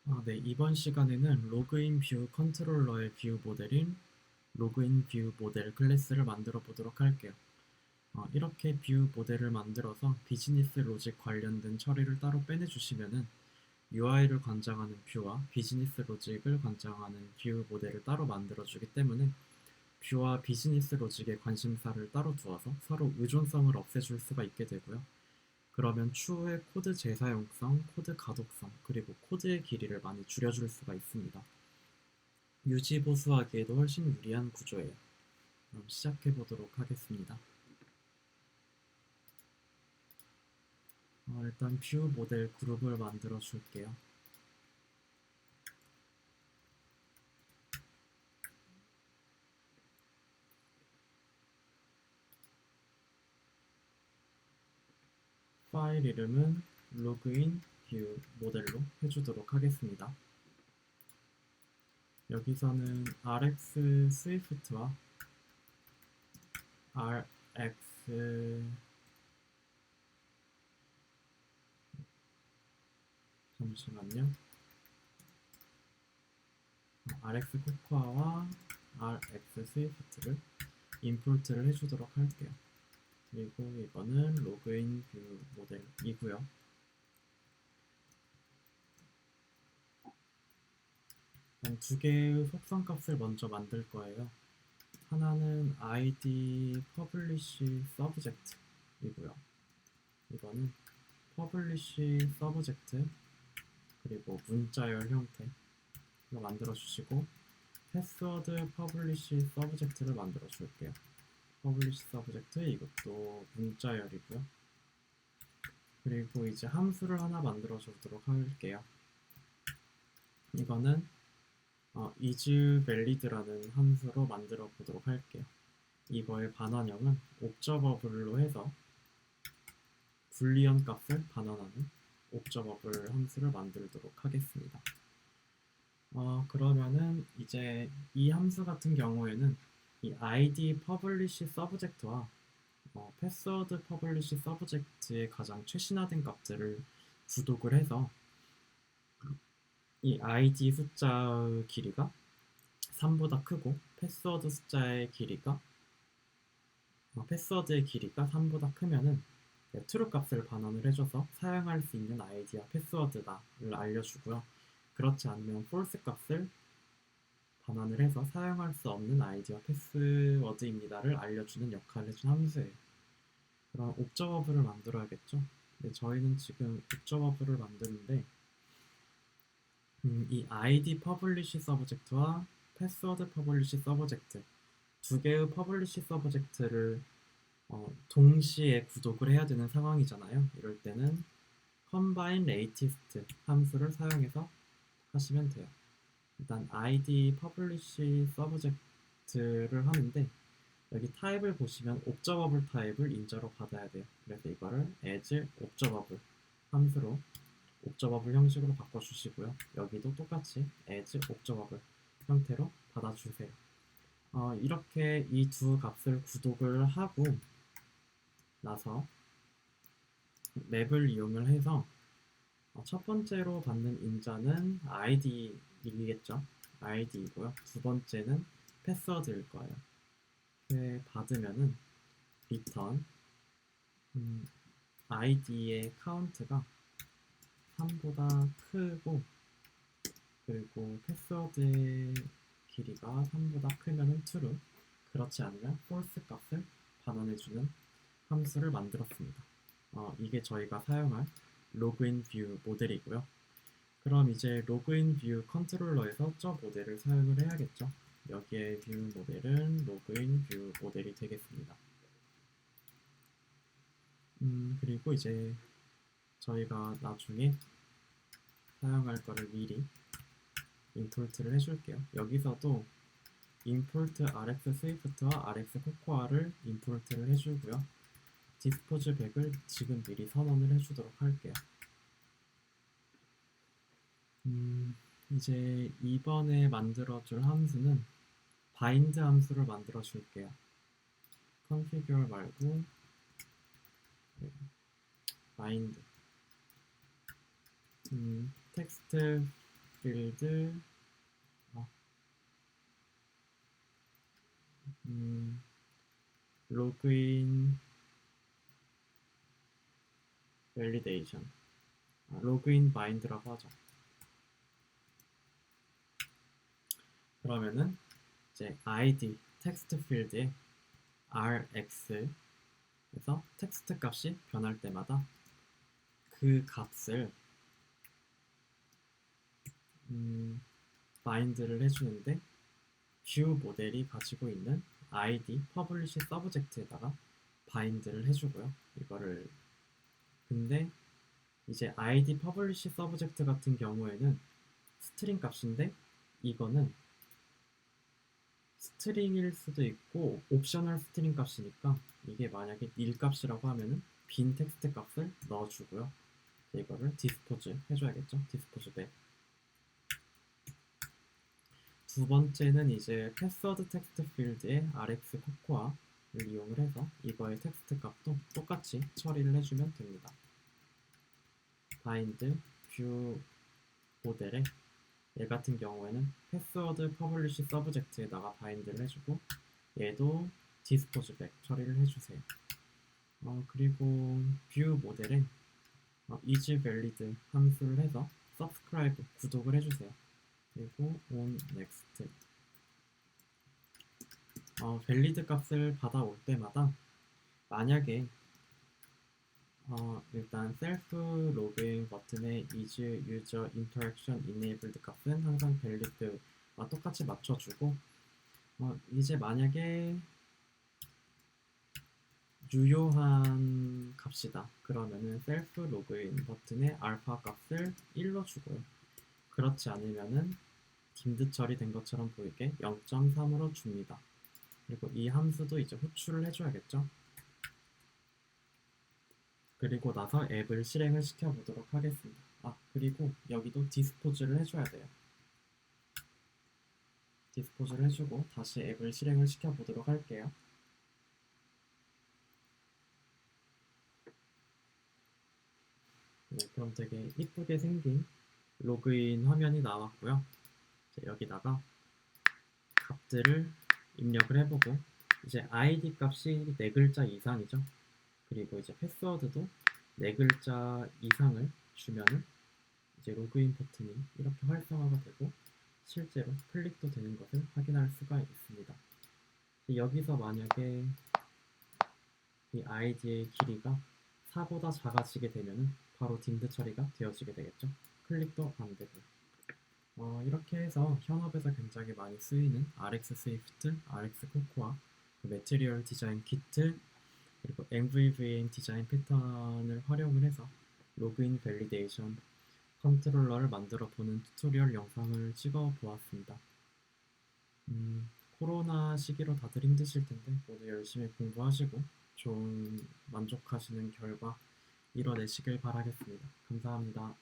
네, 이번 시간에는 로그인 뷰 컨트롤러의 뷰 모델인 로그인 뷰 모델 클래스를 만들어 보도록 할게요. 이렇게 뷰 모델을 만들어서 비즈니스 로직 관련된 처리를 따로 빼내주시면은 UI를 관장하는 뷰와 비즈니스 로직을 관장하는 뷰 모델을 따로 만들어주기 때문에 뷰와 비즈니스 로직의 관심사를 따로 두어서 서로 의존성을 없애줄 수가 있게 되고요. 그러면 추후에 코드 재사용성, 코드 가독성, 그리고 코드의 길이를 많이 줄여줄 수가 있습니다. 유지 보수하기에도 훨씬 유리한 구조예요. 그럼 시작해 보도록 하겠습니다. 일단 뷰 모델 그룹을 만들어 줄게요. 파일 이름은 로그인 뷰 모델로 해주도록 하겠습니다. 여기서는 RX 스위프트와 RX 잠시만요. RX 코코아와 RX 스위프트를 임포트를 해주도록 할게요. 그리고 이거는 로그인 뷰 모델이고요. 두 개의 속성 값을 먼저 만들 거예요. 하나는 ID publish subject이고요. 이거는 publish subject 그리고 문자열 형태로 만들어 주시고 패스워드 publish subject를 만들어 줄게요. publish subject 이것도 문자열이고요. 그리고 이제 함수를 하나 만들어 주도록 할게요. 이거는 isValid라는 함수로 만들어 보도록 할게요. 이거의 반환형은 옵저버블로 해서 불리언 값을 반환하는 옵저버블 함수를 만들도록 하겠습니다. 그러면은 이제 이 함수 같은 경우에는 이 id publish subject와 패스워드 publish subject의 가장 최신화된 값들을 구독을 해서 이 id 숫자의 길이가 3보다 크고 패스워드의 길이가 3보다 크면은 true 값을 반환을 해줘서 사용할 수 있는 아이디와 패스워드다를 알려주고요. 그렇지 않으면 false 값을 반환을 해서 사용할 수 없는 아이디와 패스워드입니다를 알려주는 역할을 해준 함수예요. 그럼 옵저버블을 만들어야겠죠? 근데 저희는 지금 옵저버블을 만드는데 이 id publish subject와 패스워드 publish subject 두 개의 publish subject를 동시에 구독을 해야 되는 상황이잖아요. 이럴 때는 combine latest 함수를 사용해서 하시면 돼요. 일단 id publish subject를 하는데 여기 타입을 보시면 observable 타입을 인자로 받아야 돼요. 그래서 이거를 as observable 함수로 observable 형식으로 바꿔주시고요. 여기도 똑같이 as observable 형태로 받아주세요. 이렇게 이 두 값을 구독을 하고 나서 맵을 이용을 해서 첫 번째로 받는 인자는 id이겠죠. id이고요. 두 번째는 패스워드일 거예요. 이렇게 받으면은 return id의 카운트가 3보다 크고 그리고 패스워드의 길이가 3보다 크면은 true, 그렇지 않으면 false 값을 반환해주는 함수를 만들었습니다. 이게 저희가 사용할 로그인 뷰 모델이고요. 그럼 이제 로그인 뷰 컨트롤러에서 저 모델을 사용을 해야겠죠. 여기에 뷰 모델은 로그인 뷰 모델이 되겠습니다. 그리고 이제 저희가 나중에 사용할 거를 미리 임포트를 해줄게요. 여기서도 import rx swift와 rx cocoa를 임포트를 해주고요. 디스포즈 100을 지금 미리 선언을 해주도록 할게요. 이제 이번에 만들어줄 함수는 bind 함수를 만들어 줄게요. configure 말고 bind 텍스트 필드 로그인 밸리데이션 로그인 바인드라고 하죠. 그러면은 이제 id 텍스트 필드에 rx 에서 텍스트 값이 변할 때마다 그 값을 바인드를 해주는데 뷰 모델이 가지고 있는 id 퍼블리시 서브젝트에다가 바인드를 해주고요. 이거를 근데 이제 id 퍼블리시 서브젝트 같은 경우에는 스트링 값인데 이거는 스트링일 수도 있고 옵셔널 스트링 값이니까 이게 만약에 nil 값이라고 하면은 빈 텍스트 값을 넣어주고요. 이거를 디스포즈 해줘야겠죠. 디스포즈 백. 두 번째는 이제 패스워드 텍스트 필드에 rx 코코아를 이용을 해서 이거의 텍스트 값도 똑같이 처리를 해주면 됩니다. 바인드 뷰 모델에 얘 같은 경우에는 패스워드 퍼블리시 서브젝트에다가 바인드를 해주고 얘도 디스포즈 백 처리를 해주세요. 그리고 뷰 모델에 is valid 함수를 해서 subscribe 구독을 해주세요. 그리고 on next valid 값을 받아올 때마다 만약에 일단 self login 버튼의 is user interaction enabled 값은 항상 valid와 똑같이 맞춰주고 이제 만약에 유효한 값이다 그러면은 self login 버튼의 alpha 값을 1로 주고요. 그렇지 않으면은 dimd 처리된 것처럼 보이게 0.3으로 줍니다. 그리고 이 함수도 이제 호출을 해줘야겠죠. 그리고 나서 앱을 실행을 시켜보도록 하겠습니다. 그리고 여기도 디스포즈를 해줘야 돼요. 디스포즈를 해주고 다시 앱을 실행을 시켜보도록 할게요. 네, 그럼 되게 이쁘게 생긴 로그인 화면이 나왔고요. 여기다가 값들을 입력을 해보고 이제 id 값이 4글자 이상이죠. 그리고 이제 패스워드도 4글자 이상을 주면은 이제 로그인 버튼이 이렇게 활성화가 되고 실제로 클릭도 되는 것을 확인할 수가 있습니다. 여기서 만약에 이 id의 길이가 4보다 작아지게 되면은 바로 dimd 처리가 되어지게 되겠죠. 클릭도 안 되고. 이렇게 해서 현업에서 굉장히 많이 쓰이는 RX 스위프트, RX 코코아, 매트리얼 디자인 키트, 그리고 MVVM 디자인 패턴을 활용을 해서 로그인 밸리데이션 컨트롤러를 만들어 보는 튜토리얼 영상을 찍어 보았습니다. 코로나 시기로 다들 힘드실 텐데 모두 열심히 공부하시고 좋은 만족하시는 결과 이뤄내시길 바라겠습니다. 감사합니다.